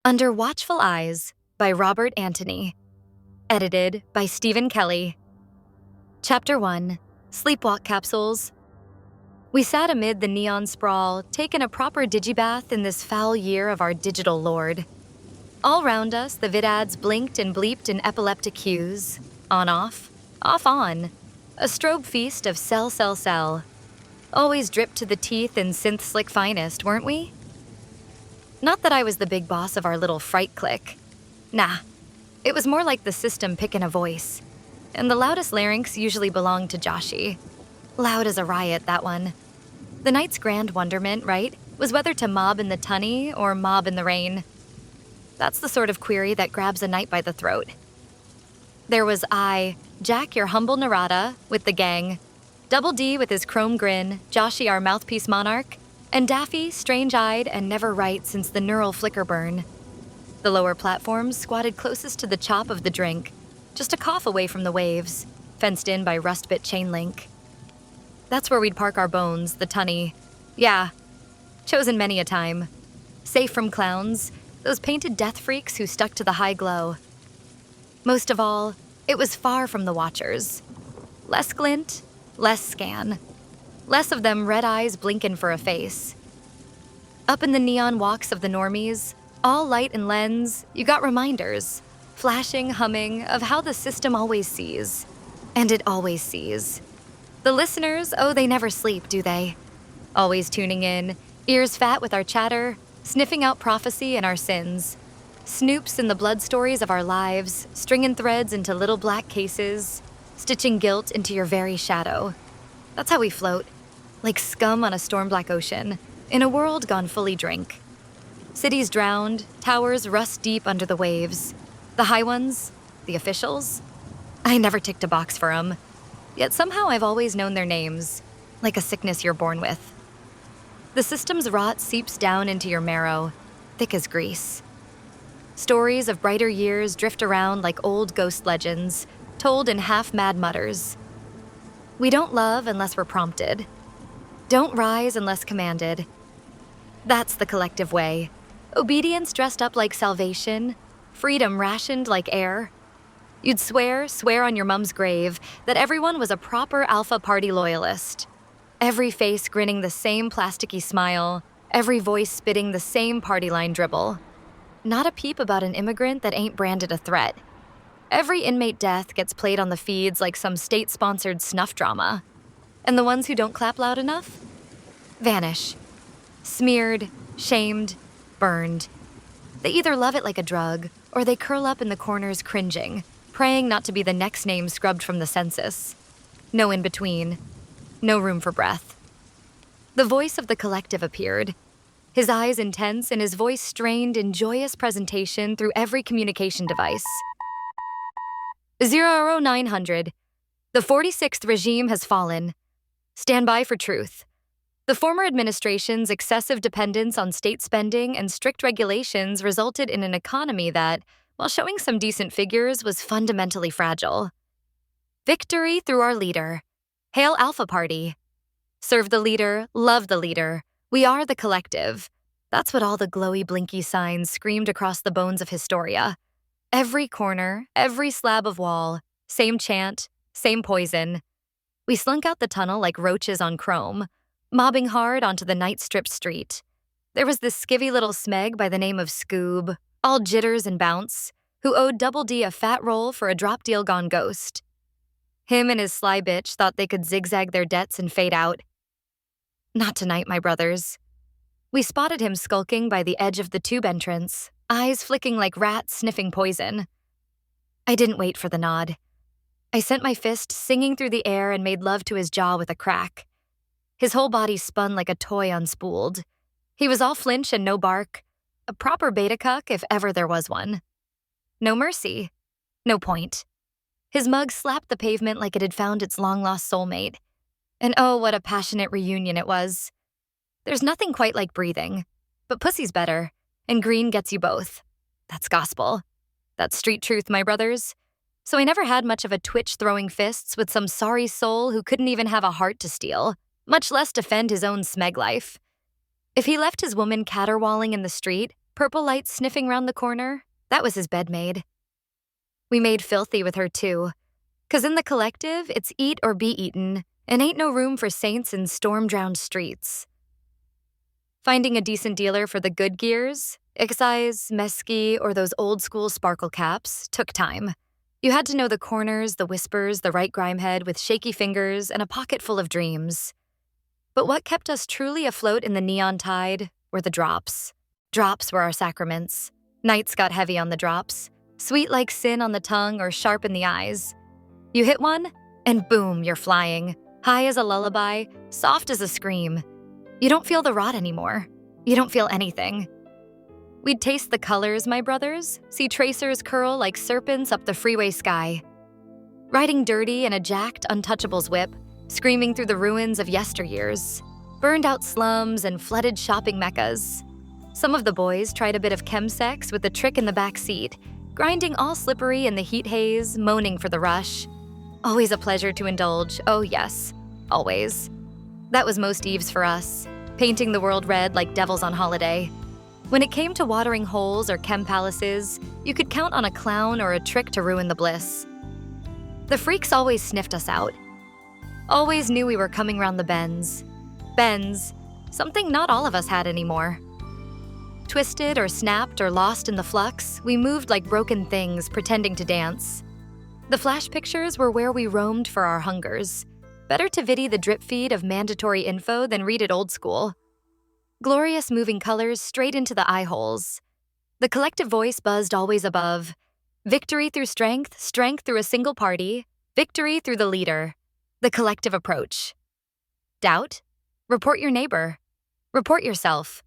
Under Watchful Eyes by Robert Antony. Edited by Stephen Kelly. Chapter 1, Sleepwalk Capsules. We sat amid the neon sprawl, taking a proper digibath in this foul year of our digital lord. All round us, the vid ads blinked and bleeped in epileptic hues. On-off, off-on. A strobe feast of sell. Always dripped to the teeth in synth-slick finest, weren't we? Not that I was the big boss of our little fright clique. Nah, it was more like the system picking a voice. And the loudest larynx usually belonged to Joshi. Loud as a riot, that one. The night's grand wonderment, right, was whether to mob in the tunny or mob in the rain. That's the sort of query that grabs a knight by the throat. There was I, Jack, your humble Narada, with the gang, Double D with his chrome grin, Joshi, our mouthpiece monarch, and Daffy, strange-eyed and never right since the neural flicker burn. The lower platforms squatted closest to the chop of the drink, just a cough away from the waves, fenced in by rust-bit chain link. That's where we'd park our bones, the tunny. Yeah, chosen many a time. Safe from clowns, those painted death freaks who stuck to the high glow. Most of all, it was far from the watchers. Less glint, less scan. Less of them red eyes blinking for a face. Up in the neon walks of the normies, all light and lens, you got reminders, flashing, humming, of how the system always sees. And it always sees. The listeners, oh, they never sleep, do they? Always tuning in, ears fat with our chatter, sniffing out prophecy and our sins. Snoops in the blood stories of our lives, stringing threads into little black cases, stitching guilt into your very shadow. That's how we float. Like scum on a storm-black ocean, in a world gone fully drink. Cities drowned, towers rust deep under the waves. The high ones, the officials. I never ticked a box for 'em. Yet somehow I've always known their names, like a sickness you're born with. The system's rot seeps down into your marrow, thick as grease. Stories of brighter years drift around like old ghost legends, told in half-mad mutters. We don't love unless we're prompted. Don't rise unless commanded. That's the collective way. Obedience dressed up like salvation. Freedom rationed like air. You'd swear on your mum's grave, that everyone was a proper Alpha Party loyalist. Every face grinning the same plasticky smile. Every voice spitting the same party line dribble. Not a peep about an immigrant that ain't branded a threat. Every inmate death gets played on the feeds like some state-sponsored snuff drama. And the ones who don't clap loud enough? Vanish. Smeared, shamed, burned. They either love it like a drug, or they curl up in the corners cringing, praying not to be the next name scrubbed from the census. No in between. No room for breath. The voice of the collective appeared. His eyes intense and his voice strained in joyous presentation through every communication device. 00900. The 46th regime has fallen. Stand by for truth. The former administration's excessive dependence on state spending and strict regulations resulted in an economy that, while showing some decent figures, was fundamentally fragile. Victory through our leader. Hail Alpha Party. Serve the leader, love the leader. We are the collective. That's what all the glowy, blinky signs screamed across the bones of Historia. Every corner, every slab of wall, same chant, same poison. We slunk out the tunnel like roaches on chrome, mobbing hard onto the night-stripped street. There was this skivvy little smeg by the name of Scoob, all jitters and bounce, who owed Double D a fat roll for a drop deal gone ghost. Him and his sly bitch thought they could zigzag their debts and fade out. Not tonight, my brothers. We spotted him skulking by the edge of the tube entrance, eyes flicking like rats sniffing poison. I didn't wait for the nod. I sent my fist singing through the air and made love to his jaw with a crack. His whole body spun like a toy unspooled. He was all flinch and no bark. A proper beta cuck if ever there was one. No mercy. No point. His mug slapped the pavement like it had found its long-lost soulmate. And oh, what a passionate reunion it was. There's nothing quite like breathing. But pussy's better, and green gets you both. That's gospel. That's street truth, my brothers. So I never had much of a twitch throwing fists with some sorry soul who couldn't even have a heart to steal, much less defend his own smeg life. If he left his woman caterwauling in the street, Purple light sniffing round the corner, that was his bedmaid. We made filthy with her too, 'cause in the collective, it's eat or be eaten, and ain't no room for saints in storm-drowned streets. Finding a decent dealer for the good gears, excise, mesqui, or those old-school sparkle caps, took time. You had to know the corners, the whispers, the right grimehead with shaky fingers and a pocket full of dreams. But what kept us truly afloat in the neon tide were the drops. Drops were our sacraments. Nights got heavy on the drops, sweet like sin on the tongue or sharp in the eyes. You hit one, and boom, you're flying, high as a lullaby, soft as a scream. You don't feel the rot anymore. You don't feel anything. We'd taste the colors, my brothers, see tracers curl like serpents up the freeway sky. Riding dirty in a jacked Untouchables whip, screaming through the ruins of yesteryears, burned out slums and flooded shopping meccas. Some of the boys tried a bit of chemsex with the trick in the back seat, grinding all slippery in the heat haze, moaning for the rush. Always a pleasure to indulge, oh yes, always. That was most eves for us, painting the world red like devils on holiday. When it came to watering holes or chem palaces, you could count on a clown or a trick to ruin the bliss. The freaks always sniffed us out. Always knew we were coming round the bends. Bends, something not all of us had anymore. Twisted or snapped or lost in the flux, we moved like broken things, pretending to dance. The flash pictures were where we roamed for our hungers. Better to viddy the drip feed of mandatory info than read it old school. Glorious moving colors straight into the eye holes. The collective voice buzzed always above. Victory through strength, strength through a single party, victory through the leader. The collective approach. Doubt? Report your neighbor. Report yourself.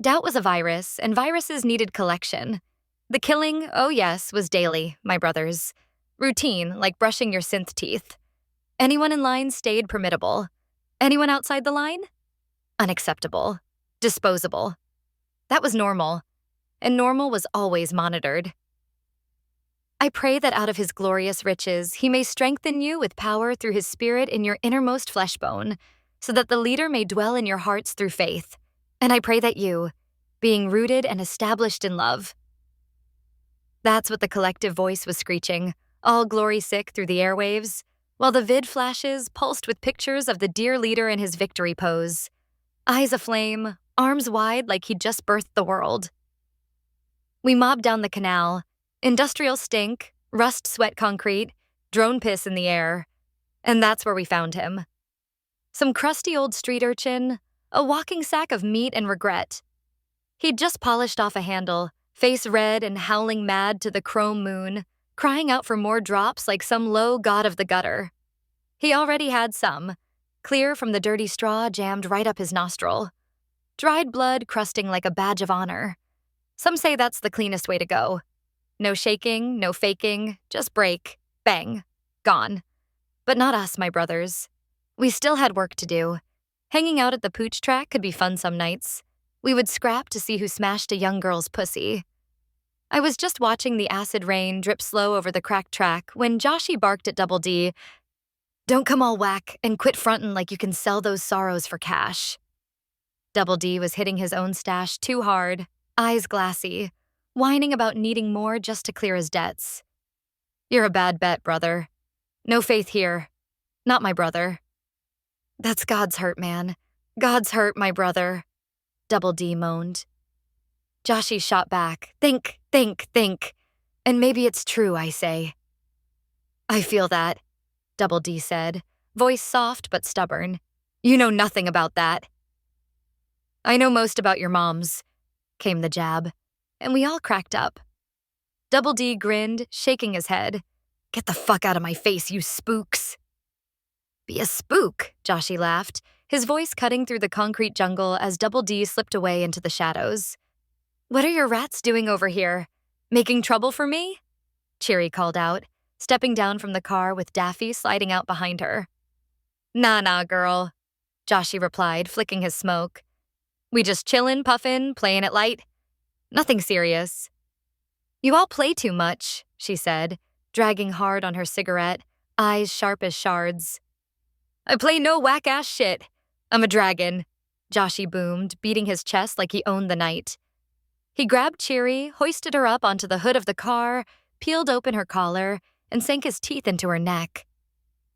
Doubt was a virus, and viruses needed collection. The killing, oh yes, was daily, my brothers. Routine, like brushing your synth teeth. Anyone in line stayed permittable. Anyone outside the line? Unacceptable. Disposable. That was normal, and normal was always monitored. I pray that out of his glorious riches, he may strengthen you with power through his spirit in your innermost flesh bone, so that the leader may dwell in your hearts through faith. And I pray that you, being rooted and established in love. That's what the collective voice was screeching, all glory-sick through the airwaves, while the vid flashes pulsed with pictures of the dear leader in his victory pose. Eyes aflame, arms wide like he'd just birthed the world. We mobbed down the canal, industrial stink, rust sweat concrete, drone piss in the air, and that's where we found him. Some crusty old street urchin, a walking sack of meat and regret. He'd just polished off a handle, face red and howling mad to the chrome moon, crying out for more drops like some low god of the gutter. He already had some, clear from the dirty straw jammed right up his nostril. Dried blood crusting like a badge of honor. Some say that's the cleanest way to go. No shaking, no faking, just break, bang, gone. But not us, my brothers. We still had work to do. Hanging out at the pooch track could be fun some nights. We would scrap to see who smashed a young girl's pussy. I was just watching the acid rain drip slow over the cracked track when Joshy barked at Double D, "Don't come all whack and quit frontin' like you can sell those sorrows for cash." Double D was hitting his own stash too hard, eyes glassy, whining about needing more just to clear his debts. "You're a bad bet, brother. No faith here. Not my brother." "That's God's hurt, man. God's hurt, my brother," Double D moaned. Joshy shot back, "Think, think, think. And maybe it's true, I say." "I feel that," Double D said, voice soft but stubborn. "You know nothing about that." "I know most about your moms," came the jab, and we all cracked up. Double D grinned, shaking his head. "Get the fuck out of my face, you spooks." "Be a spook," Joshy laughed, his voice cutting through the concrete jungle as Double D slipped away into the shadows. "What are your rats doing over here? Making trouble for me?" Cheery called out, stepping down from the car with Daffy sliding out behind her. Nah, girl," Joshy replied, flicking his smoke. "We just chillin', puffin', playin' it light. Nothing serious." "You all play too much," she said, dragging hard on her cigarette, eyes sharp as shards. "I play no whack-ass shit. I'm a dragon," Joshy boomed, beating his chest like he owned the night. He grabbed Cheery, hoisted her up onto the hood of the car, peeled open her collar, and sank his teeth into her neck.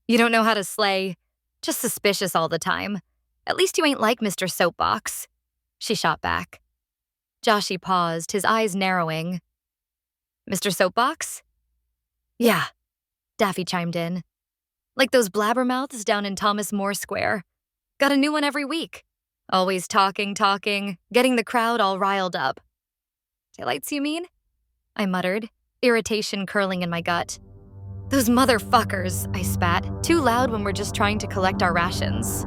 "You don't know how to slay. Just suspicious all the time. At least you ain't like Mr. Soapbox," she shot back. Joshy paused, his eyes narrowing. "Mr. Soapbox?" "Yeah," Daffy chimed in. "Like those blabbermouths down in Thomas More Square. Got a new one every week. Always talking, getting the crowd all riled up." "Daylights, you mean?" I muttered, irritation curling in my gut. "Those motherfuckers," I spat, too loud when we're just trying to collect our rations.